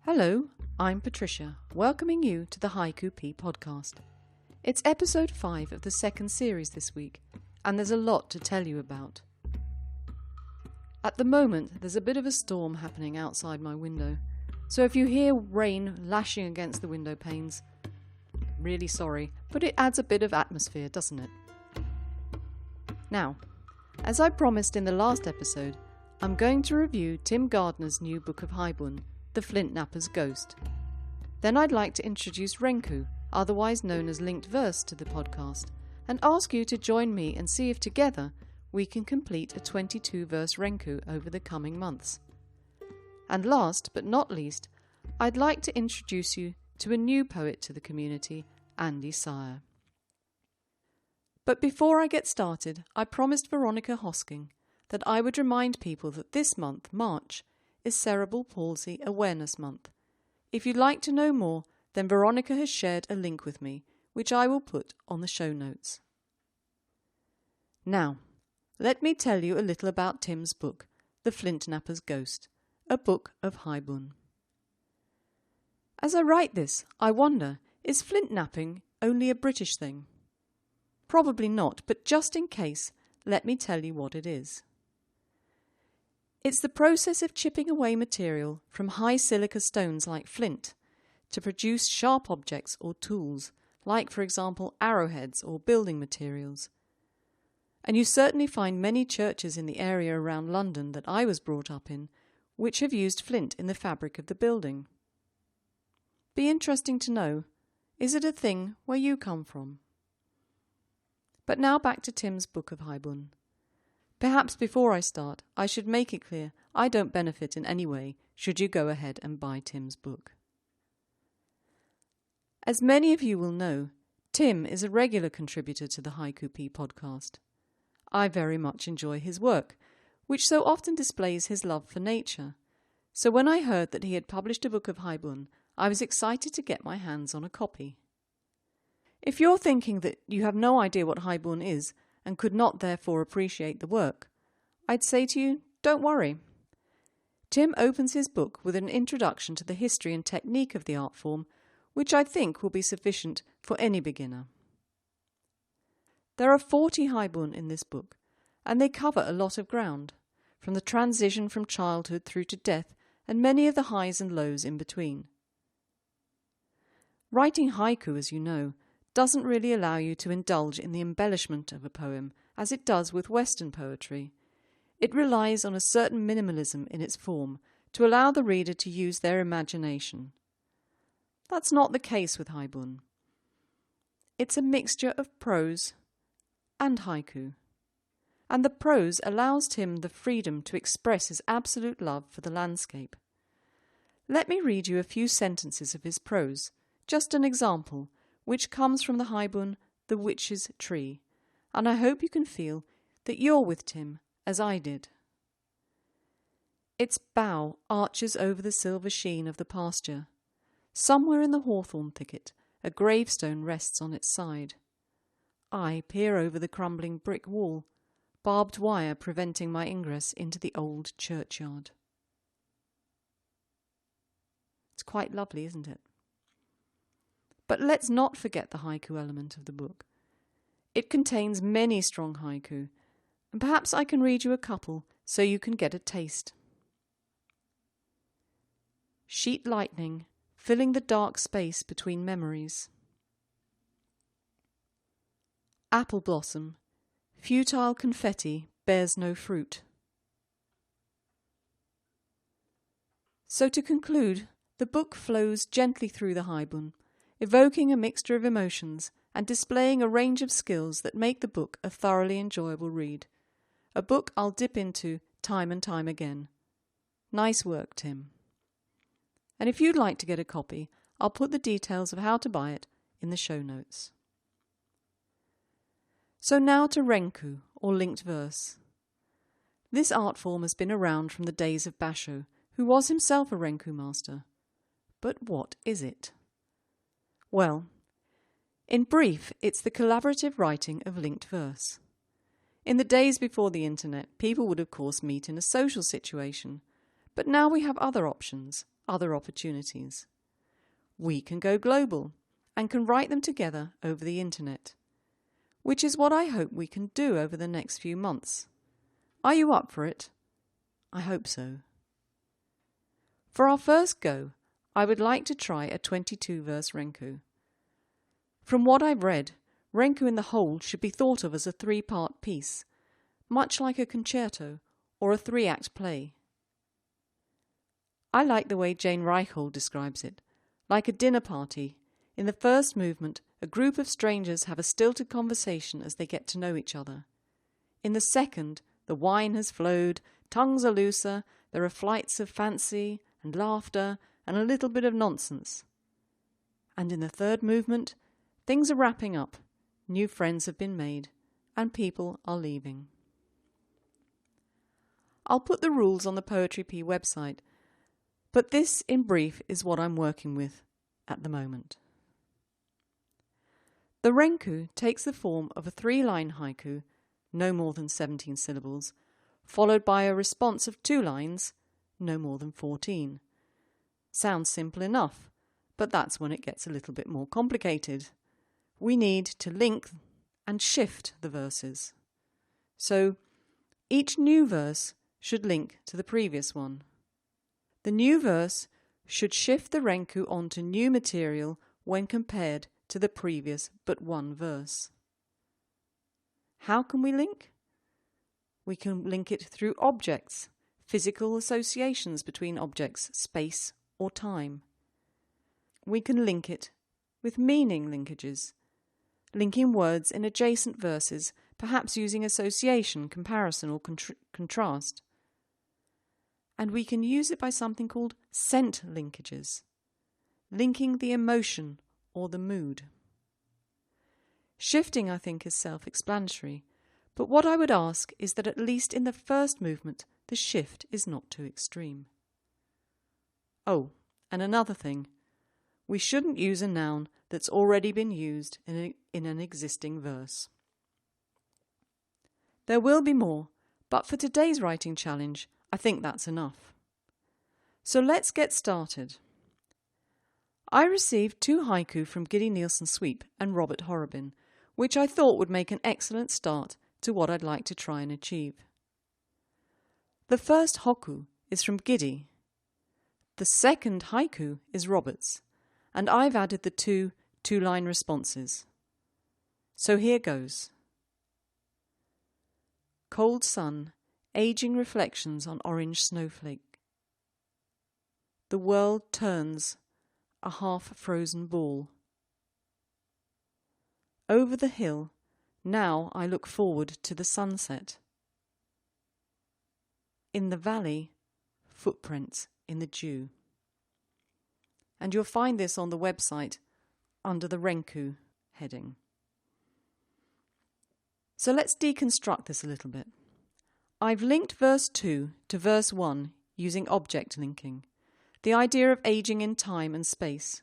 Hello, I'm Patricia, welcoming you to the Haiku P podcast. It's episode 5 of the second series this week, and there's a lot to tell you about. At the moment, there's a bit of a storm happening outside my window, so if you hear rain lashing against the window panes, really sorry, but it adds a bit of atmosphere, doesn't it? Now, as I promised in the last episode, I'm going to review Tim Gardner's new book of haiku, The Flint Knapper's Ghost. Then I'd like to introduce Renku, otherwise known as linked verse, to the podcast, and ask you to join me and see if together we can complete a 22-verse Renku over the coming months. And last but not least, I'd like to introduce you to a new poet to the community, Andy Sire. But before I get started, I promised Veronica Hosking that I would remind people that this month, March, is Cerebral Palsy Awareness Month. If you'd like to know more, then Veronica has shared a link with me, which I will put on the show notes. Now, let me tell you a little about Tim's book, The Flint Knapper's Ghost, a book of haiku. As I write this, I wonder, is flint knapping only a British thing? Probably not, but just in case, let me tell you what it is. It's the process of chipping away material from high silica stones like flint to produce sharp objects or tools, like for example arrowheads or building materials. And you certainly find many churches in the area around London that I was brought up in which have used flint in the fabric of the building. Be interesting to know, is it a thing where you come from? But now back to Tim's book of haiku. Perhaps before I start, I should make it clear I don't benefit in any way should you go ahead and buy Tim's book. As many of you will know, Tim is a regular contributor to the Haiku P podcast. I very much enjoy his work, which so often displays his love for nature. So when I heard that he had published a book of haiku, I was excited to get my hands on a copy. If you're thinking that you have no idea what haiku is, and could not therefore appreciate the work, I'd say to you, don't worry. Tim opens his book with an introduction to the history and technique of the art form, which I think will be sufficient for any beginner. There are 40 haiku in this book, and they cover a lot of ground, from the transition from childhood through to death, and many of the highs and lows in between. Writing haiku, as you know, doesn't really allow you to indulge in the embellishment of a poem as it does with Western poetry. It relies on a certain minimalism in its form to allow the reader to use their imagination. That's not the case with haiku. It's a mixture of prose and haiku. And the prose allows Tim the freedom to express his absolute love for the landscape. Let me read you a few sentences of his prose, just an example, which comes from the haiku, The Witch's Tree, and I hope you can feel that you're with Tim as I did. Its bough arches over the silver sheen of the pasture. Somewhere in the hawthorn thicket, a gravestone rests on its side. I peer over the crumbling brick wall, barbed wire preventing my ingress into the old churchyard. It's quite lovely, isn't it? But let's not forget the haiku element of the book. It contains many strong haiku, and perhaps I can read you a couple so you can get a taste. Sheet lightning, filling the dark space between memories. Apple blossom, futile confetti bears no fruit. So to conclude, the book flows gently through the haiku, evoking a mixture of emotions and displaying a range of skills that make the book a thoroughly enjoyable read. A book I'll dip into time and time again. Nice work, Tim. And if you'd like to get a copy, I'll put the details of how to buy it in the show notes. So now to Renku, or linked verse. This art form has been around from the days of Basho, who was himself a Renku master. But what is it? Well, in brief, it's the collaborative writing of linked verse. In the days before the internet, people would of course meet in a social situation, but now we have other options, other opportunities. We can go global and can write them together over the internet, which is what I hope we can do over the next few months. Are you up for it? I hope so. For our first go, I would like to try a 22-verse renku. From what I've read, renku in the whole should be thought of as a 3-part piece, much like a concerto or a 3-act play. I like the way Jane Reichhold describes it, like a dinner party. In the first movement, a group of strangers have a stilted conversation as they get to know each other. In the second, the wine has flowed, tongues are looser, there are flights of fancy and laughter and a little bit of nonsense. And in the third movement, things are wrapping up, new friends have been made, and people are leaving. I'll put the rules on the Poetry P website, but this, in brief, is what I'm working with at the moment. The renku takes the form of a 3-line haiku, no more than 17 syllables, followed by a response of 2 lines, no more than 14. Sounds simple enough, but that's when it gets a little bit more complicated. We need to link and shift the verses. So each new verse should link to the previous one. The new verse should shift the renku onto new material when compared to the previous but one verse. How can we link? We can link it through objects, physical associations between objects, space or time. We can link it with meaning linkages, linking words in adjacent verses, perhaps using association, comparison or contrast. And we can use it by something called scent linkages, linking the emotion or the mood. Shifting, I think, is self-explanatory, but what I would ask is that at least in the first movement, the shift is not too extreme. Oh, and another thing, we shouldn't use a noun that's already been used in an existing verse. There will be more, but for today's writing challenge, I think that's enough. So let's get started. I received 2 haiku from Giddy Nielsen Sweep and Robert Horrobin, which I thought would make an excellent start to what I'd like to try and achieve. The first hokku is from Giddy. The second haiku is Robert's, and I've added the 2 2-line responses. So here goes. Cold sun, aging reflections on orange snowflake. The world turns, a half-frozen ball. Over the hill, now I look forward to the sunset. In the valley, footprints in the dew. And you'll find this on the website under the renku heading. So let's deconstruct this a little bit. I've linked verse 2 to verse 1 using object linking, the idea of aging in time and space.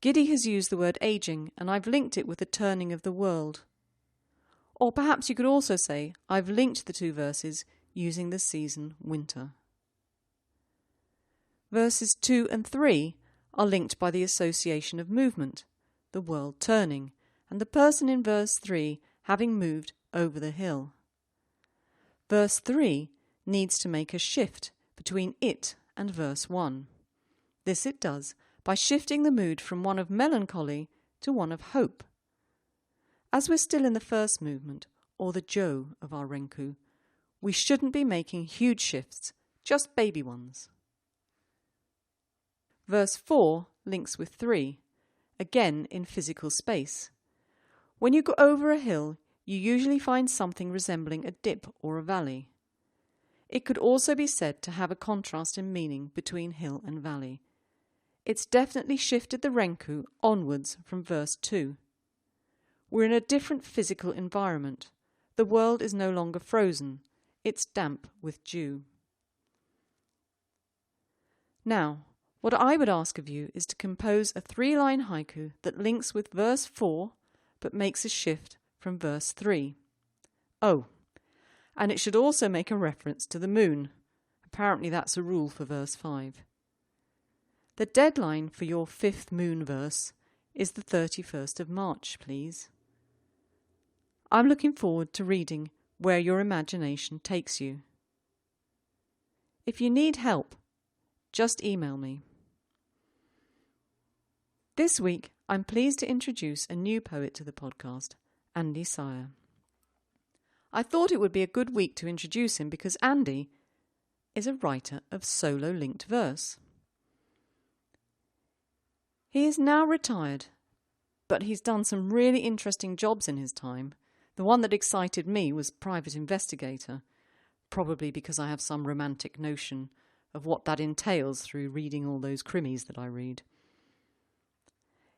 Giddy has used the word aging, and I've linked it with the turning of the world. Or perhaps you could also say I've linked the 2 verses using the season winter. Verses 2 and 3 are linked by the association of movement, the world turning, and the person in verse 3 having moved over the hill. Verse 3 needs to make a shift between it and verse 1. This it does by shifting the mood from one of melancholy to one of hope. As we're still in the first movement, or the jo of our renku, we shouldn't be making huge shifts, just baby ones. Verse 4 links with 3, again in physical space. When you go over a hill, you usually find something resembling a dip or a valley. It could also be said to have a contrast in meaning between hill and valley. It's definitely shifted the renku onwards from verse 2. We're in a different physical environment. The world is no longer frozen. It's damp with dew. Now, what I would ask of you is to compose a 3-line haiku that links with verse 4 but makes a shift from verse 3. Oh, and it should also make a reference to the moon. Apparently that's a rule for verse 5. The deadline for your 5th moon verse is the 31st of March, please. I'm looking forward to reading where your imagination takes you. If you need help, just email me. This week, I'm pleased to introduce a new poet to the podcast, Andy Sire. I thought it would be a good week to introduce him because Andy is a writer of solo linked verse. He is now retired, but he's done some really interesting jobs in his time. The one that excited me was private investigator, probably because I have some romantic notion of what that entails through reading all those crimies that I read.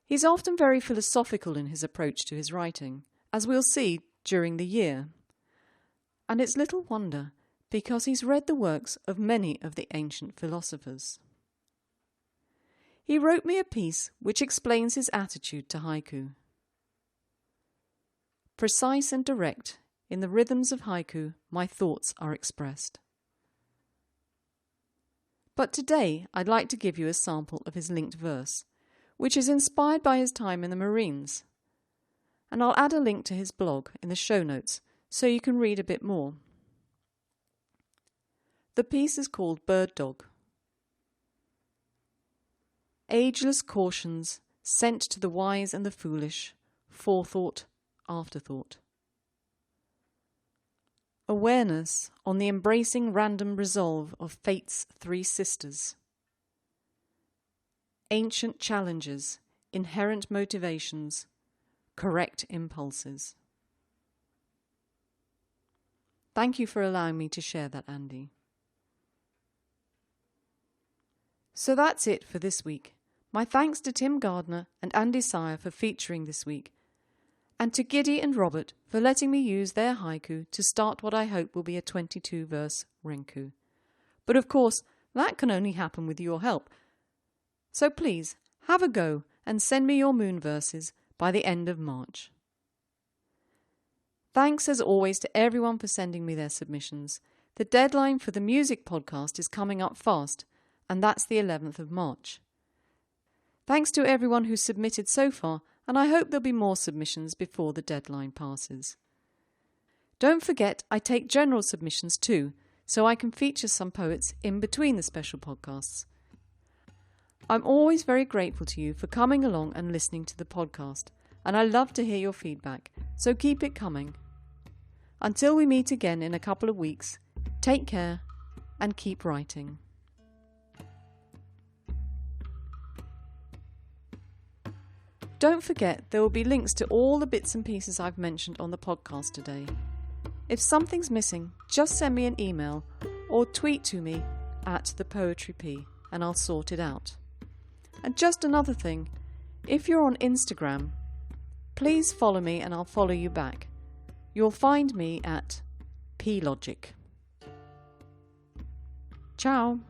He's often very philosophical in his approach to his writing, as we'll see during the year. And it's little wonder, because he's read the works of many of the ancient philosophers. He wrote me a piece which explains his attitude to haiku. Precise and direct, in the rhythms of haiku, my thoughts are expressed. But today I'd like to give you a sample of his linked verse, which is inspired by his time in the Marines. And I'll add a link to his blog in the show notes so you can read a bit more. The piece is called Bird Dog. Ageless cautions sent to the wise and the foolish, forethought, afterthought. Awareness on the embracing random resolve of fate's 3 sisters. Ancient challenges, inherent motivations, correct impulses. Thank you for allowing me to share that, Andy. So that's it for this week. My thanks to Tim Gardner and Andy Sire for featuring this week, and to Giddy and Robert for letting me use their haiku to start what I hope will be a 22-verse renku. But of course, that can only happen with your help. So please, have a go and send me your moon verses by the end of March. Thanks as always to everyone for sending me their submissions. The deadline for the music podcast is coming up fast, and that's the 11th of March. Thanks to everyone who's submitted so far, and I hope there'll be more submissions before the deadline passes. Don't forget I take general submissions too, so I can feature some poets in between the special podcasts. I'm always very grateful to you for coming along and listening to the podcast, and I love to hear your feedback, so keep it coming. Until we meet again in a couple of weeks, take care and keep writing. Don't forget there will be links to all the bits and pieces I've mentioned on the podcast today. If something's missing, just send me an email or tweet to me at @thepoetryp and I'll sort it out. And just another thing, if you're on Instagram, please follow me and I'll follow you back. You'll find me at plogic. Ciao!